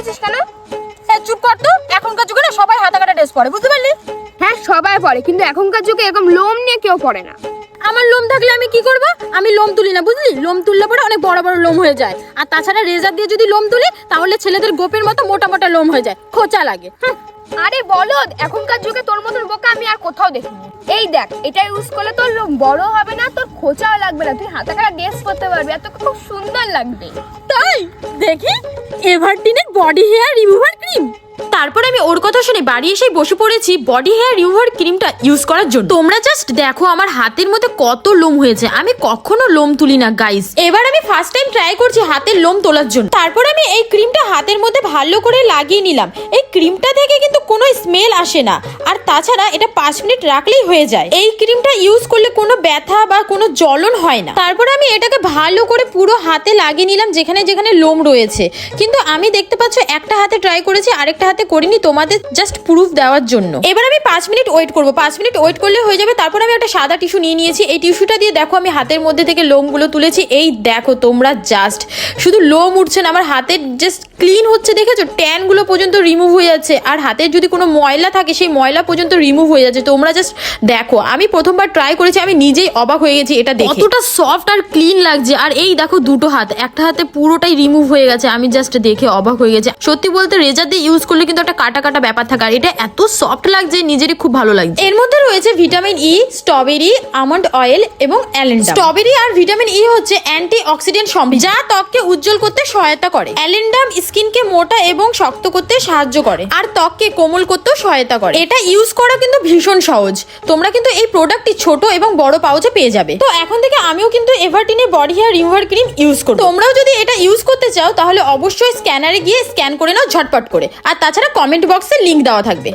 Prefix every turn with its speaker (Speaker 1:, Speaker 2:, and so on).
Speaker 1: পরেছিস কেন?
Speaker 2: চুপ কর তো, এখনকার যুগে না সবাই হাতা কাটা ড্রেস পরে, বুঝতে পারলি?
Speaker 1: হ্যাঁ সবাই পরে, কিন্তু এখনকার যুগে এরকম লোম নিয়ে কেউ পরে না।
Speaker 2: আমার লোম থাকলে আমি কি করব? আমি লোম তুলি না, বুঝলি? লোম তুললে পরে অনেক বড় বড় লোম হয়ে যায়। আর তাছাড়া রেজার দিয়ে যদি লোম তুলি তাহলে ছেলেদের গোপের মতো মোটা মোটা লোম হয়ে যায়, খোঁচা লাগে।
Speaker 1: আরে বলদ, এখনকার যুগে তোর মতন বোকা আমি আর কোথাও দেখিনি। এই দেখ, এটা ইউজ করলে তোর লোম বড় হবে না, তোর খোঁচাও লাগবে না, তুই হাতে কাটা ড্রেস পরতে পারবি, আর তোকে খুব সুন্দর লাগবে।
Speaker 2: তাই দেখি এভারটিনের বডি হেয়ার রিমুভার ক্রিম। তারপর আমি ওর কথা শুনে বাড়ি এসে বসে পড়েছি বডি হেয়ার রিমুভার ক্রিমটা ইউজ করার জন্য। তোমরা জাস্ট দেখো আমার হাতের মধ্যে কত লোম হয়েছে। আমি কখনো লোম তুলি না গাইস, এবার আমি ফার্স্ট টাইম ট্রাই করছি হাতের লোম তোলার জন্য। তারপর আমি এই ক্রিমটা হাতের মধ্যে ভালো করে লাগিয়ে নিলাম। এই ক্রিমটা থেকে কিন্তু কোনো স্মেল আসে না, আর তাছাড়া এটা 5 মিনিট রাখলেই হয়ে যায়। এই ক্রিমটা ইউজ করলে কোনো ব্যথা বা কোনো জ্বলন হয় না। তারপর আমি এটাকে ভালো করে পুরো হাতে লাগিয়ে নিলাম যেখানে যেখানে লোম রয়েছে। কিন্তু আমি দেখতে পাচ্ছ একটা হাতে ট্রাই করেছি, আরেকটা হাতে করিনি, তোমাদের জাস্ট প্রুফ দেওয়ার জন্য। এবার আমি 5 মিনিট ওয়েট করব, 5 মিনিট ওয়েট করলে হয়ে যাবে। তারপর আমি একটা সাদা টিস্যু নিয়ে নিয়েছি। এই টিস্যুটা দিয়ে দেখো আমি হাতের মধ্যে থেকে লোমগুলো তুলেছি। এই দেখো তোমরা জাস্ট, শুধু লোম উঠছে না, আমার হাতের জাস্ট ক্লিন হচ্ছে, দেখেছো? ট্যানগুলো পর্যন্ত রিমুভ হয়ে যাচ্ছে, আর হাতের যদি কোনো ময়লা থাকে সেই ময়লা পর্যন্ত রিমুভ হয়ে যাচ্ছে। তোমরা জাস্ট দেখো, আমি প্রথমবার ট্রাই করেছি, আমি নিজেই অবাক হয়ে গেছি এটা দেখে, কতটা সফট আর ক্লিন লাগছে। আর এই দেখো দুটো হাত, একটা হাতে পুরোটাই রিমুভ হয়ে গেছে। আমি জাস্ট দেখে অবাক হয়ে গেছে। সত্যি বলতে রেজার দিয়ে ইউজ করলে কিন্তু একটা কাটা কাটা ব্যাপার থাকে, আর এটা এত সফট লাগছে, নিজেরই খুব ভালো লাগছে। এর মধ্যে রয়েছে vitamin E, strawberry, almond oil এবং অ্যালেন্ডাম। স্ট্রবেরি আর ভিটামিন ই হচ্ছে অ্যান্টি অক্সিডেন্ট সমৃদ্ধ, যা ত্বককে উজ্জ্বল করতে সহায়তা করে। অ্যালেন্ডাম স্কিনকে মোটা এবং শক্ত করতে সাহায্য করে, আর ত্বককে কোমল করতেও সহায়তা করে। এটা ইউজ করা কিন্তু ভীষণ সহজ। তোমরা কিন্তু এই প্রোডাক্টটি ছোট এবং বড় পাউচে পেয়ে যাবে। তো এখন থেকে আমিও কিন্তু এভারটিনের body hair remover cream use করব। তোমরাও যদি এটা ইউজ করতে চাও তাহলে অবশ্যই স্ক্যানারে গিয়ে স্ক্যান করে নাও ঝটপট করে। আর তাছাড়া কমেন্ট বক্সে লিংক দেওয়া থাকবে।